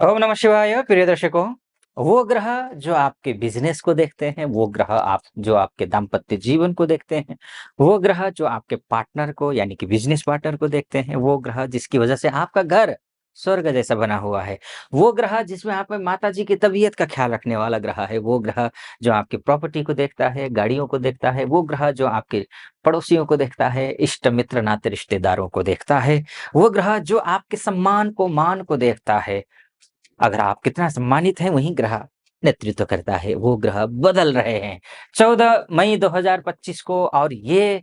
ओम नमः शिवाय प्रिय दर्शकों। वो ग्रह जो आपके बिजनेस को देखते हैं, वो ग्रह आप जो आपके दाम्पत्य जीवन को देखते हैं, वो ग्रह जो आपके पार्टनर को यानी कि बिजनेस पार्टनर को देखते हैं, वो ग्रह जिसकी वजह से आपका घर स्वर्ग जैसा बना हुआ है, वो ग्रह जिसमें आप में माता जी की तबीयत का ख्याल रखने वाला ग्रह है, वो ग्रह जो आपकी प्रॉपर्टी को देखता है, गाड़ियों को देखता है, वो ग्रह जो आपके पड़ोसियों को देखता है, इष्ट मित्र नाते रिश्तेदारों को देखता है, वो ग्रह जो आपके सम्मान को मान को देखता है। अगर आप कितना सम्मानित हैं, वही ग्रह नेतृत्व करता है, वो ग्रह बदल रहे हैं। 14 मई 2025 को और ये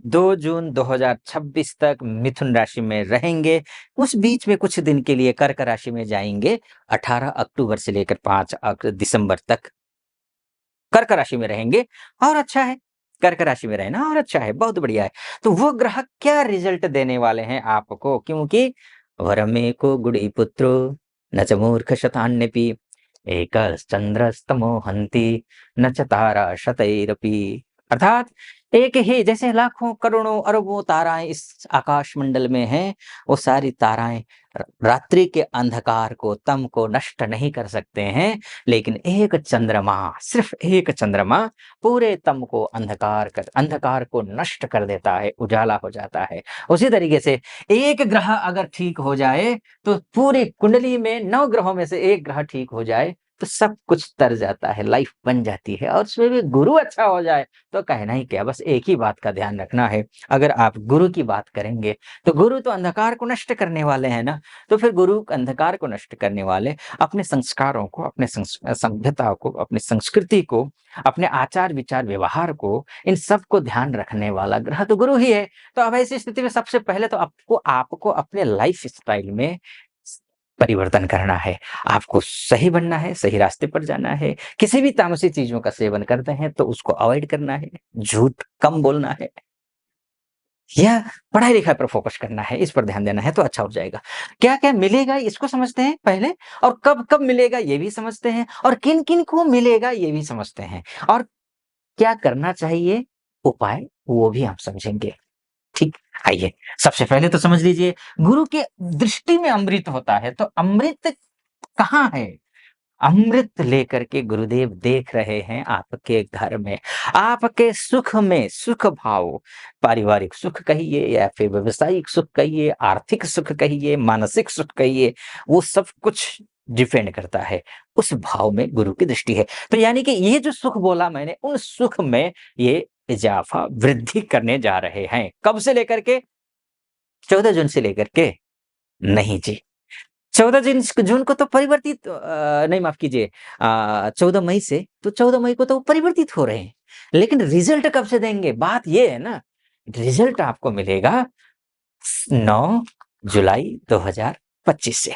2 जून 2026 तक मिथुन राशि में रहेंगे। उस बीच में कुछ दिन के लिए कर्क राशि में जाएँगे, 18 अक्टूबर से लेकर 5 दिसंबर तक कर्क राशि में रहेंगे और अच्छा है। कर्क राशि में रहना और अच्छा है, बहुत बढ़िया है। तो वो ग्रह क्या रिज़ल्ट देने वाले हैं आपको? क्योंकि वरमेको गुडी पुत्रो न च मूर्ख शतान्यपि एकश्चंद्रस्तमो हन्ति न च तारा शतैरपि। अर्थात एक ही जैसे लाखों करोड़ों अरबों ताराएं इस आकाश मंडल में हैं, वो सारी ताराएं रात्रि के अंधकार को तम को नष्ट नहीं कर सकते हैं, लेकिन एक चंद्रमा, सिर्फ एक चंद्रमा पूरे तम को अंधकार को नष्ट कर देता है, उजाला हो जाता है। उसी तरीके से एक ग्रह अगर ठीक हो जाए, तो पूरी कुंडली में 9 ग्रहों में से एक ग्रह ठीक हो जाए, तो सब कुछ तर जाता है, लाइफ बन जाती है। और उसमें भी गुरु अच्छा हो जाए, तो कहना ही क्या, बस एक ही बात का ध्यान रखना है। अगर आप गुरु की बात करेंगे, तो गुरु तो अंधकार को नष्ट करने वाले हैं ना, तो फिर गुरु अंधकार को नष्ट करने वाले अपने संस्कारों को, अपने सभ्यता को, अपनी संस्कृति को, अपने आचार विचार व्यवहार को, इन सब को ध्यान रखने वाला ग्रह तो गुरु ही है। तो अब ऐसी स्थिति में सबसे पहले तो आपको आपको अपने लाइफ स्टाइल में परिवर्तन करना है। आपको सही बनना है, सही रास्ते पर जाना है। किसी भी तामसी चीजों का सेवन करते हैं तो उसको अवॉइड करना है, झूठ कम बोलना है, या पढ़ाई-लिखाई पर फ़ोकस करना है, इस पर ध्यान देना है तो अच्छा हो जाएगा। क्या-क्या मिलेगा इसको समझते हैं पहले, और कब-कब मिलेगा ये भी समझते हैं, और किन-किन को मिलेगा ये भी समझते हैं, और क्या करना चाहिए उपाय वो भी हम समझेंगे। ठीक, आइए सबसे पहले तो समझ लीजिए, गुरु के दृष्टि में अमृत होता है, तो अमृत कहाँ है? अमृत लेकर के गुरुदेव देख रहे हैं आपके घर में, आपके सुख में, सुख भाव, पारिवारिक सुख कहिए या फिर व्यावसायिक सुख कहिए, आर्थिक सुख कहिए, मानसिक सुख कहिए, वो सब कुछ डिपेंड करता है, उस भाव में गुरु की दृष्टि है। तो यानी कि ये जो सुख बोला मैंने, उन सुख में ये इज़ाफ़ा, वृद्धि करने जा रहे हैं। कब से लेकर के? 14 जून से लेकर के? नहीं जी। 14 जून को तो परिवर्तित नहीं, माफ़ कीजिए, 14 मई से, तो 14 मई को तो वो परिवर्तित हो रहे हैं। लेकिन रिज़ल्ट कब से देंगे? बात ये है ना, रिज़ल्ट आपको मिलेगा 9 जुलाई 2025 से।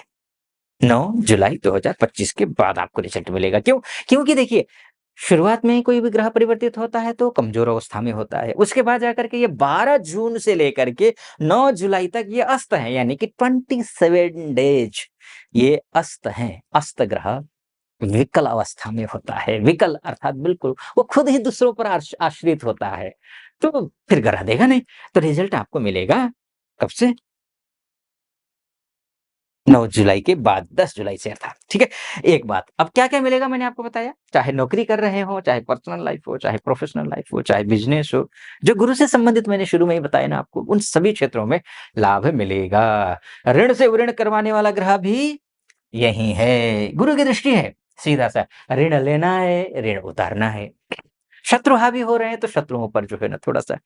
9 जुलाई 2025 के बाद आपको रिज़ल्ट मिलेगा। क्यों? क्योंकि देखिए, शुरुआत में ही कोई भी ग्रह परिवर्तित होता है तो कमज़ोर अवस्था में होता है। उसके बाद जाकर के ये 12 जून से लेकर के 9 जुलाई तक ये अस्त है, यानी कि 27 डेज़ ये अस्त हैं। अस्त ग्रह विकल अवस्था में होता है। विकल अर्थात बिल्कुल वो खुद ही दूसरों पर आश्रित होता है। तो फिर ग्रह देगा नहीं। तो रिज़ल्ट आपको मिलेगा कब से? 9 जुलाई के बाद, 10 जुलाई से अर्थात, ठीक है? एक बात, अब क्या-क्या मिलेगा मैंने आपको बताया, चाहे नौकरी कर रहे हों, चाहे पर्सनल लाइफ़ हो, चाहे प्रोफ़ेशनल लाइफ़ हो, चाहे बिज़नेस हो, जो गुरु से संबंधित मैंने शुरू में ही बताया ना आपको, उन सभी क्षेत्रों में लाभ मिलेगा। ऋण से उऋण करवाने वाला ग्रह भी यही है, गुरु की दृष्टि है, सीधा-सा, ऋण लेना है, ऋण उतारना है। शत्रु हावी हो रहे हैं, तो शत्रुओं पर जो है ना थोड़ा-सा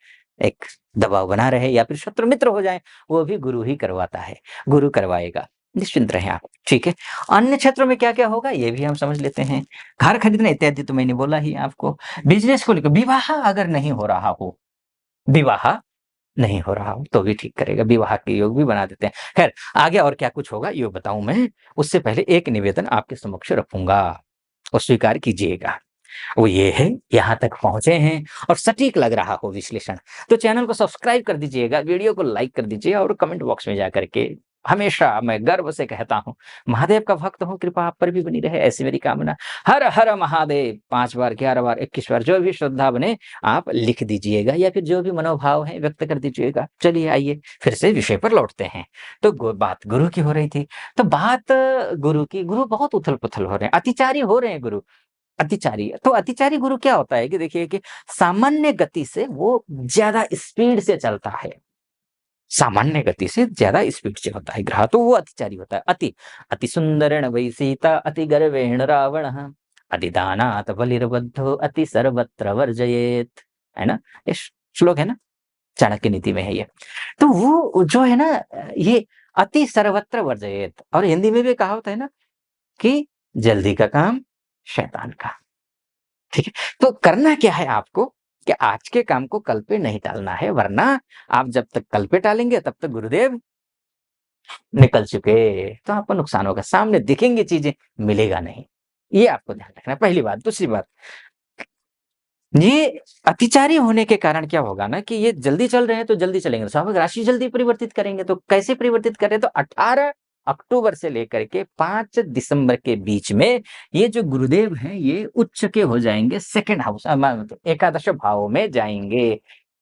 एक दबाव बना रहे, या फिर शत्रु मित्र हो जाएँ, वो भी गुरु ही करवाता है, गुरु करवाएगा। निश्चिंत रहें आप, ठीक है? अन्य क्षेत्रों में क्या-क्या होगा ये भी हम समझ लेते हैं। घर खरीदना इत्यादि तो मैंने बोला ही आपको। बिज़नेस को लेकर विवाह अगर नहीं हो रहा हो, विवाह नहीं हो रहा हो, तो भी ठीक करेगा, विवाह के योग भी बना देते हैं। खैर, आगे और क्या कुछ होगा ये बताऊँ मैं, उससे पहले एक निवेदन आपके समक्ष रखूँगा और स्वीकार कीजिएगा। वो ये है, यहाँ तक पहुँचे हैं और सटीक लग रहा हो विश्लेषण, तो चैनल को सब्सक्राइब कर दीजिएगा, वीडियो को लाइक कर दीजिए और कमेंट बॉक्स में जाकर के हमेशा मैं गर्व से कहता हूँ, महादेव का भक्त हूँ, कृपा आप पर भी बनी रहे, ऐसी मेरी कामना। हर हर महादेव 5 बार, 11 बार, 21 बार, जो भी श्रद्धा बने आप लिख दीजिएगा या फिर जो भी मनोभाव है व्यक्त कर दीजिएगा। चलिए आइए फिर से विषय पर लौटते हैं। तो बात गुरु की हो रही थी, तो बात गुरु की, गुरु बहुत उथल-पुथल हो रहे हैं, अतिचारी हो रहे हैं गुरु। अतिचारी, तो अतिचारी गुरु क्या होता है कि देखिए कि सामान्य गति से वो ज़्यादा स्पीड से चलता है। सामान्य गति से ज़्यादा स्पीड से होता है ग्रह, तो वो अतिचारी होता है। अति सुंदरेण वै सीता अति गर्वेण रावणः अधिदानात् बलिर्बद्धो अति सर्वत्र वर्जयेत्। है ना? ये श्लोक है ना? चाणक्य नीति में है ये। तो वो जो है ना, ये अति सर्वत्र वर्जयेत्, और हिंदी में भी कहावत है ना कि जल्दी का काम शैतान का। ठीक है? तो करना क्या है आपको कि आज के काम को कल पे नहीं टालना है, वरना आप जब तक कल पे टालेंगे तब तक गुरुदेव निकल चुके, तो आपको नुकसान होगा। सामने दिखेंगी चीज़ें, मिलेगा नहीं। ये आपको ध्यान रखना है, पहली बात। दूसरी बात, ये अतिचारी होने के कारण क्या होगा ना कि ये जल्दी चल रहे हैं तो जल्दी चलेंगे, स्वाभाविक राशि जल्दी परिवर्तित करेंगे, तो कैसे परिवर्तित करें? तो 18 अक्टूबर से लेकर के 5 दिसंबर के बीच में ये जो गुरुदेव हैं ये उच्च के हो जाएँगे, सेकंड हाउस मतलब एकादश भाव में जाएँगे।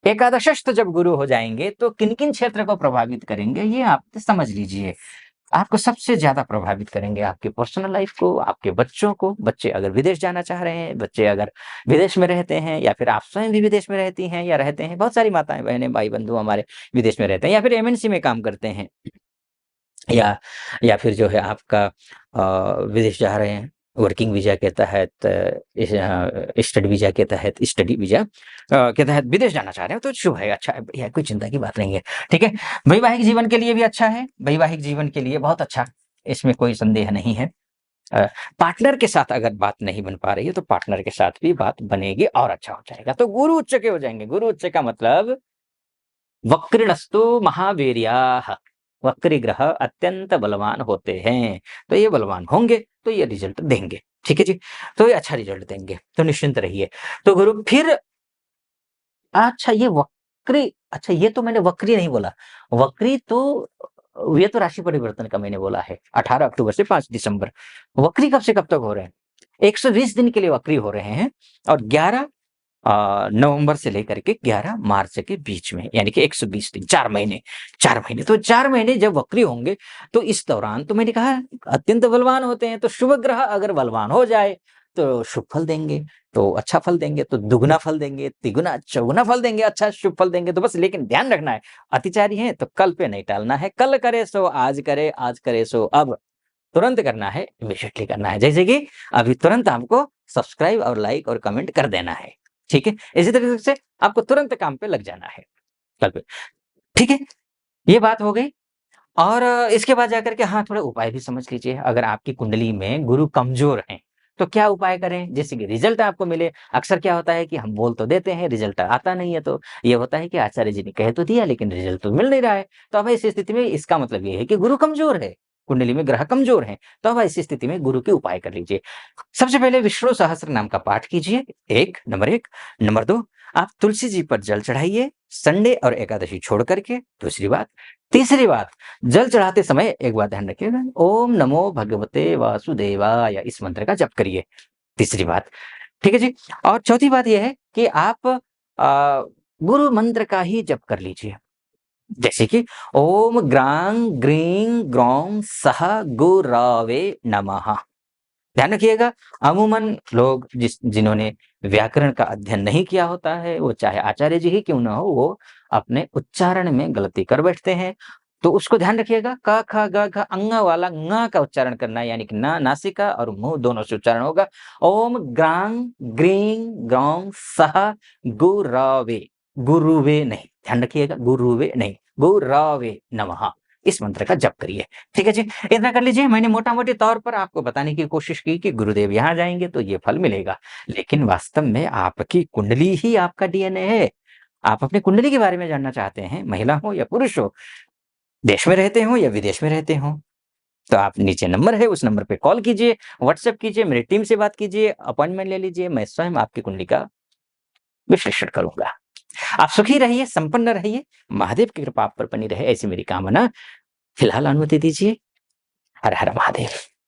एकादशस्थ जब गुरु हो जाएँगे तो किन-किन क्षेत्र को प्रभावित करेंगे ये आप समझ लीजिए। आपको सबसे ज़्यादा प्रभावित करेंगे आपकी पर्सनल लाइफ़ को, आपके बच्चों को। बच्चे अगर विदेश जाना चाह रहे हैं, बच्चे अगर विदेश में रहते हैं, या फिर आप स्वयं भी विदेश में रहती हैं या रहते हैं, बहुत सारी माताएँ, बहनें, भाई-बंधु हमारे विदेश में रहते हैं या फिर एमएनसी में काम करते हैं, या फिर जो है आपका विदेश जा रहे हैं, वर्किंग वीज़ा के तहत, स्टडी वीज़ा के तहत, स्टडी वीज़ा के तहत विदेश जाना चाह रहे हो, तो शुभ है, अच्छा है, बढ़िया है, कोई चिंता की बात नहीं है, ठीक है? वैवाहिक जीवन के लिए भी अच्छा है, वैवाहिक जीवन के लिए बहुत अच्छा, इसमें कोई संदेह नहीं है। अ, पार्टनर के साथ अगर बात नहीं बन पा रही है, तो पार्टनर के साथ भी बात बनेगी और अच्छा हो जाएगा। तो गुरु उच्च के हो जाएँगे, गुरु उच्च का मतलब वक्रिणस्तु महावीर्याः, वक्री ग्रह अत्यंत बलवान होते हैं, तो ये बलवान होंगे, तो ये रिज़ल्ट देंगे, ठीक है जी? तो ये अच्छा रिज़ल्ट देंगे, तो निश्चिंत रहिए। तो गुरु फिर, अच्छा ये वक्री, अच्छा ये तो मैंने वक्री नहीं बोला, वक्री तो ये तो राशि परिवर्तन का मैंने बोला है, 18 अक्टूबर से 5 दिसंबर। वक्री कब से कब तक हो रहे हैं? 120 दिन के लिए वक्री हो रहे हैं, और 11 नवंबर से लेकर के 11 मार्च के बीच में, यानी कि 120 दिन, 4 महीने, 4 महीने। तो 4 महीने जब वक्री होंगे, तो इस दौरान तो मैंने कहा अत्यंत बलवान होते हैं, तो शुभ ग्रह अगर बलवान हो जाए, तो शुभ फल देंगे, तो अच्छा फल देंगे, तो दुगुना फल देंगे, तिगुना, चौगुना फल देंगे, अच्छा शुभ फल देंगे। तो बस लेकिन ध्यान रखना है, अतिचारी हैं तो कल पे नहीं टालना है, कल करे सो आज करे, आज करे सो अब। तुरंत करना है, इमीडिएटली करना है। जैसे कि अभी तुरंत आपको सब्सक्राइब और लाइक और कमेंट कर देना है, ठीक है? इसी तरीके से आपको तुरंत काम पे लग जाना है, कल पे, ठीक है? ये बात हो गई। और इसके बाद जाकर के हाँ, थोड़ा उपाय भी समझ लीजिए। अगर आपकी कुंडली में गुरु कमज़ोर हैं, तो क्या उपाय करें जिससे कि रिज़ल्ट आपको मिले? अक्सर क्या होता है कि हम बोल तो देते हैं, रिज़ल्ट आता नहीं है, तो ये होता है कि आचार्य जी ने कह तो दिया लेकिन रिज़ल्ट तो मिल नहीं रहा है। तो अब ऐसी स्थिति में इसका मतलब ये है कि गुरु कमज़ोर है, कुंडली में ग्रह कमज़ोर हैं। तो अब ऐसी स्थिति में गुरु के उपाय कर लीजिए। सबसे पहले विष्णु सहस्त्र नाम का पाठ कीजिए, 1 नंबर 1। नंबर 2, आप तुलसी जी पर जल चढ़ाइए, संडे और एकादशी छोड़ कर के, दूसरी बात। तीसरी बात, जल चढ़ाते समय एक बात ध्यान रखिएगा, ओम नमो भगवते वासुदेवाय इस मंत्र का जप करिए, तीसरी बात, ठीक है जी? और चौथी बात ये है कि आप गुरु मंत्र का ही जप कर लीजिए। जैसे कि ओम ग्रां ग्रीं ग्रौं सः गुरवे नमः। ध्यान रखिएगा, अमूमन लोग जिन्होंने व्याकरण का अध्ययन नहीं किया होता है, वो चाहे आचार्य जी ही क्यों ना हो, वो अपने उच्चारण में गलती कर बैठते हैं। तो उसको ध्यान रखिएगा, क, ख, ग, घ, अंग वाला ङ का उच्चारण करना है, यानी कि ना नासिका और मुँह दोनों से उच्चारण होगा। ओम ग्रां ग्रीं ग्रौं सः गुरवे, गुरुवे नहीं, ध्यान रखिएगा, गुरुवे नहीं, गुरवे नमः, इस मंत्र का जप करिए, ठीक है जी? इतना कर लीजिए। मैंने मोटा-मोटी तौर पर आपको बताने की कोशिश की कि गुरुदेव यहाँ जाएँगे तो ये फल मिलेगा। लेकिन वास्तव में आपकी कुंडली ही आपका डीएनए है। आप अपनी कुंडली के बारे में जानना चाहते हैं, महिला हो या पुरुष हो, देश में रहते हों या विदेश में रहते हों, तो आप नीचे नंबर है, उस नंबर पे कॉल कीजिए, व्हाट्सएप कीजिए, मेरी टीम से बात कीजिए, अपॉइंटमेंट ले लीजिए, मैं स्वयं आपकी कुंडली का विश्लेषण करूँगा। आप सुखी रहिए, संपन्न रहिए, महादेव की कृपा आप पर बनी रहे, ऐसी मेरी कामना। फिलहाल अनुमति दीजिए। हर हर महादेव।